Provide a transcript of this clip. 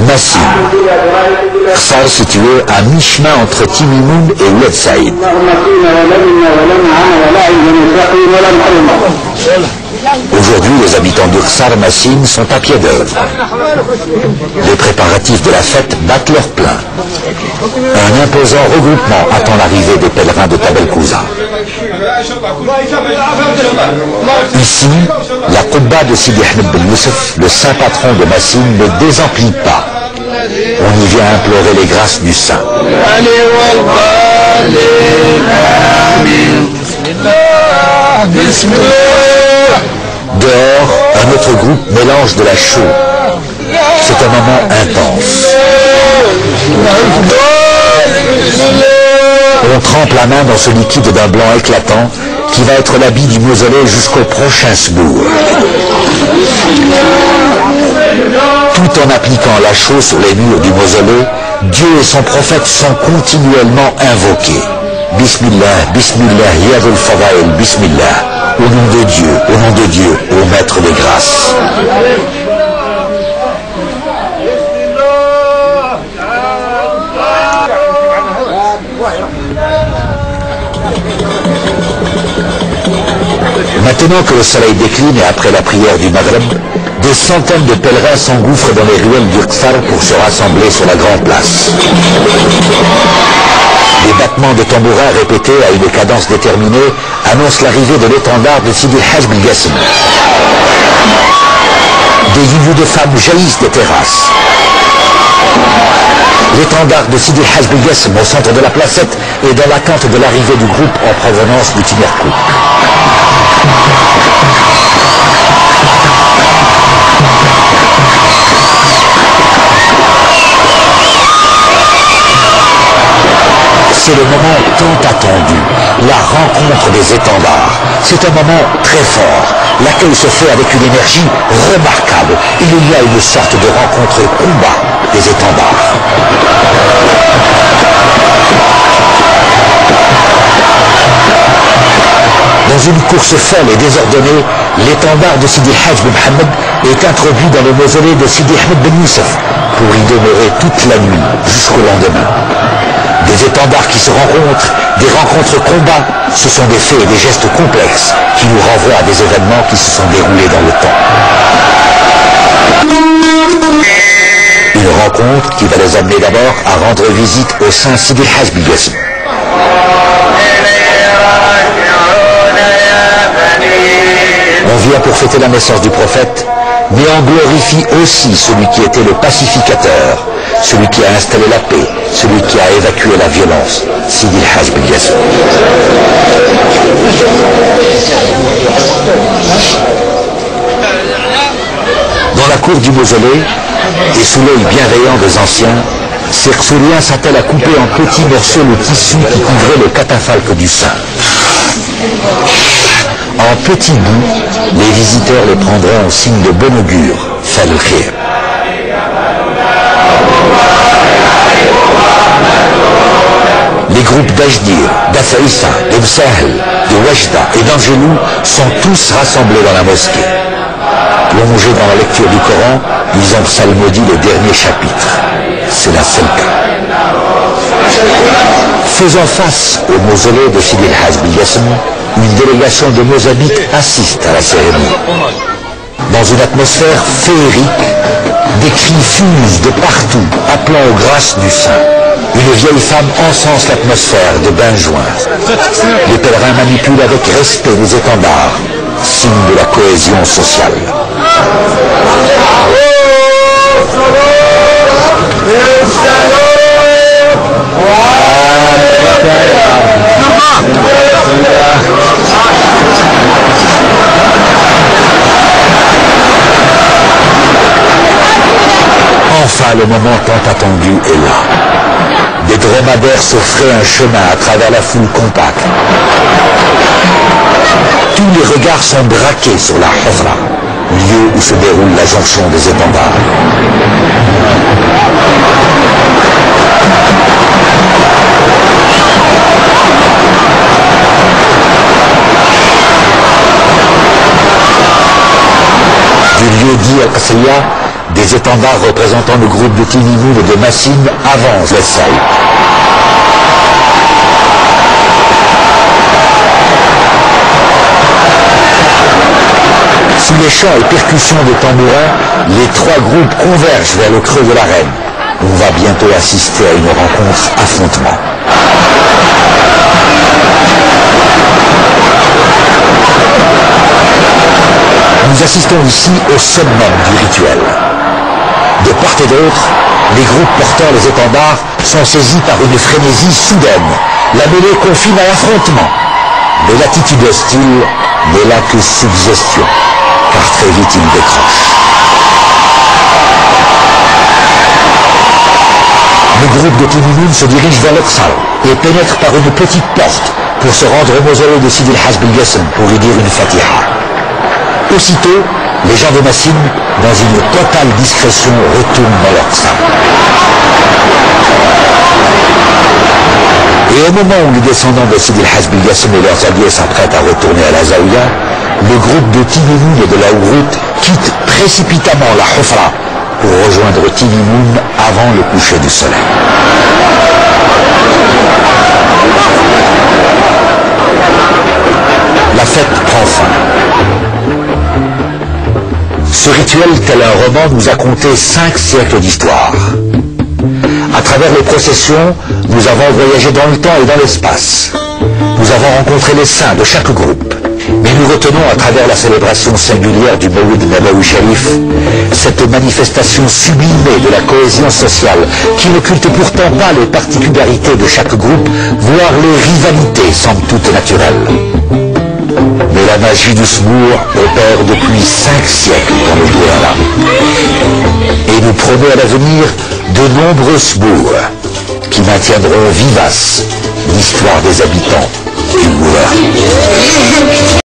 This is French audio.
Massin, phare situé à mi-chemin entre Timimoun et Oued Saïd. Aujourd'hui, les habitants d'Ursar Massin sont à pied d'œuvre. Les préparatifs de la fête battent leur plein. Un imposant regroupement attend l'arrivée des pèlerins de Tabelkouza. Ici, la Qubba de Sidi Ahmed Ben Youssef, le saint patron de Massin, ne désemplit pas. On y vient implorer les grâces du saint. Dehors, un autre groupe mélange de la chaux. C'est un moment intense. On trempe la main dans ce liquide d'un blanc éclatant qui va être l'habit du mausolée jusqu'au prochain sbour. Tout en appliquant la chaux sur les murs du mausolée, Dieu et son prophète sont continuellement invoqués. Bismillah, Bismillah, Yadul Fadail, Bismillah. Au nom de Dieu, au Maître des Grâces. Maintenant que le soleil décline et après la prière du Maghreb, des centaines de pèlerins s'engouffrent dans les ruelles d'Urkfar pour se rassembler sur la grande place. Des battements de tambourins répétés à une cadence déterminée annoncent l'arrivée de l'étendard de Sidi Hajj Ben Gassem. Des milliers de femmes jaillissent des terrasses. L'étendard de Sidi Hajj Ben Gassem au centre de la placette est dans l'attente de l'arrivée du groupe en provenance du Timirkout. C'est le moment tant attendu, la rencontre des étendards. C'est un moment très fort. L'accueil se fait avec une énergie remarquable. Il y a une sorte de rencontre combat des étendards. Dans une course folle et désordonnée, l'étendard de Sidi Hajj Ben Mohammed est introduit dans le mausolée de Sidi Ahmed Ben Youssef pour y demeurer toute la nuit jusqu'au lendemain. Des étendards qui se rencontrent, des rencontres combats, ce sont des faits et des gestes complexes qui nous renvoient à des événements qui se sont déroulés dans le temps. Une rencontre qui va les amener d'abord à rendre visite au saint Sidi Hajj Ben Gassem. On vient pour fêter la naissance du prophète, mais on glorifie aussi celui qui était le pacificateur, celui qui a installé la paix, celui qui a évacué la violence, Sidi Hajj Ben Gassem. Dans la cour du mausolée, et sous l'œil bienveillant des anciens, Serxoulien s'attelle à couper en petits morceaux le tissu qui couvrait le catafalque du saint. En petits bouts, les visiteurs les prendront au signe de bon augure, Fal Khir. Les groupes d'Ajdir, d'Afaïssa, d'Ebsahel, de Wajda et d'Angelou sont tous rassemblés dans la mosquée. Plongés dans la lecture du Coran, ils ont psalmodié le dernier chapitre. C'est la seule cas. Faisant face au mausolée de Sidi Hajj Ben Gassem, une délégation de Mozabites assiste à la cérémonie. Dans une atmosphère féerique, des cris fusent de partout, appelant aux grâces du saint. Une vieille femme encense l'atmosphère de bain-joint. Les pèlerins manipulent avec respect les étendards, signe de la cohésion sociale. Enfin, le moment tant attendu est là. Des dromadaires se fraient un chemin à travers la foule compacte. Tous les regards sont braqués sur la Hofra, lieu où se déroule la jonction des étendards. Du lieu Mehdi al-Qasriya, des étendards représentant le groupe de Timimoun et de Massine avancent les salles. Sous les chants et percussions des tambourins, les trois groupes convergent vers le creux de l'arène. On va bientôt assister à une rencontre affrontement. Nous assistons ici au summum du rituel. De part et d'autre, les groupes portant les étendards sont saisis par une frénésie soudaine. La mêlée confine à l'affrontement. Mais l'attitude hostile n'est là que suggestion, car très vite il décroche. Le groupe de Timimoun se dirige vers l'Oqsal et pénètre par une petite porte pour se rendre au mausolée de Sidi el-Hasb el-Gassem pour y dire une fatiha. Aussitôt, les gens de Massine, dans une totale discrétion, retournent dans l'Oqsal. Et au moment où les descendants de Sidi el-Hasb el-Gassem et leurs alliés s'apprêtent à retourner à la Zaouia, le groupe de Timimoun et de la Ouroute quitte précipitamment la Hufra pour rejoindre Timimoun avant le coucher du soleil. La fête prend fin. Ce rituel, tel un roman, nous a conté 5 siècles d'histoire. À travers les processions, nous avons voyagé dans le temps et dans l'espace. Nous avons rencontré les saints de chaque groupe. Mais nous retenons à travers la célébration singulière du Mawlid Nabawi Sharif cette manifestation sublimée de la cohésion sociale qui n'occulte pourtant pas les particularités de chaque groupe, voire les rivalités somme toute naturelles. Mais la magie du Sbour opère depuis 5 siècles dans le Douala. Et nous promet à l'avenir de nombreux Sbours qui maintiendront vivace l'histoire des habitants du Douala.